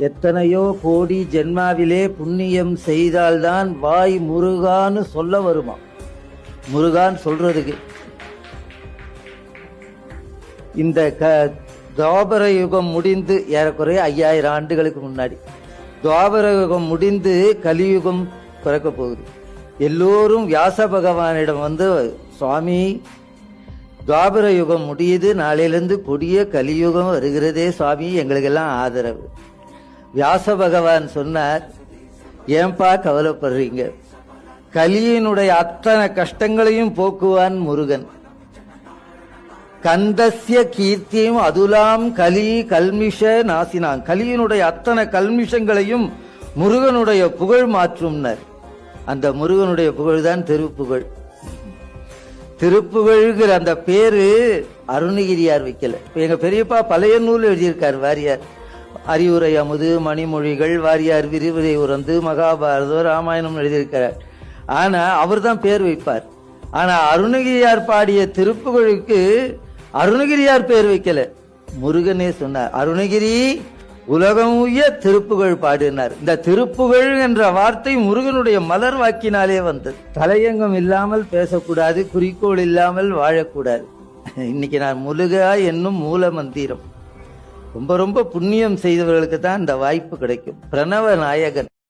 எத்தனையோ கோடி ஜென்மாவிலே புண்ணியம் செய்தால்தான் வாய் முருகான்னு சொல்ல வருமா. முருகான்னு சொல்றதுக்கு இந்த துவாபர யுகம் முடிந்து ஏறக்குறைய 5000 ஆண்டுகளுக்கு முன்னாடி துவாபர யுகம் முடிந்து கலியுகம் பிறக்க போகுது. எல்லோரும் வியாச பகவானிடம் வந்து, சுவாமி துவாபர யுகம் முடியுது, நாளையிலிருந்து கொடிய கலியுகம் வருகிறதே சுவாமி, எங்களுக்கெல்லாம் ஆதரவு. வியாச பகவான் சொன்னார், ஏன்பா கவலைப்படுறீங்க, கலியினுடைய அத்தனை கஷ்டங்களையும் போக்குவான் முருகன். கந்தஸ்ய கீர்த்தியும் அதுலாம் கலி கல்மிஷ நாசினான். கலியினுடைய அத்தனை கல்மிஷங்களையும் முருகனுடைய புகழ் மாற்றும்னர். அந்த முருகனுடைய புகழ் தான் திருப்புகழ். திருப்புகழ்கிற அந்த பேரு அருணகிரியார் வைக்கல. எங்க பெரியப்பா பழைய நூல் எழுதியிருக்கார் வாரியார். அறிவுரை அமுது, மணிமொழிகள், வாரியார் விரிவுரை உறந்து, மகாபாரதம், ராமாயணம் எழுதியிருக்கிறார். ஆனா அவர் தான் பேர் வைப்பார். ஆனா அருணகிரியார் பாடிய திருப்புகழுக்கு அருணகிரியார் பேர் வைக்கல, முருகனே சொன்னார், அருணகிரி உலகம் உய்ய திருப்புகழ் பாடினார். இந்த திருப்புகழ் என்ற வார்த்தை முருகனுடைய மலர் வாக்கினாலே வந்தது. தலையங்கம் இல்லாமல் பேசக்கூடாது, குறிக்கோள் இல்லாமல் வாழக்கூடாது. இன்னைக்கு நான் முருகா என்னும் மூல மந்திரம். ரொம்ப ரொம்ப புண்ணியம் செய்தவர்களுக்கு தான் இந்த வாய்ப்பு கிடைக்கும். பிரணவ நாயகன்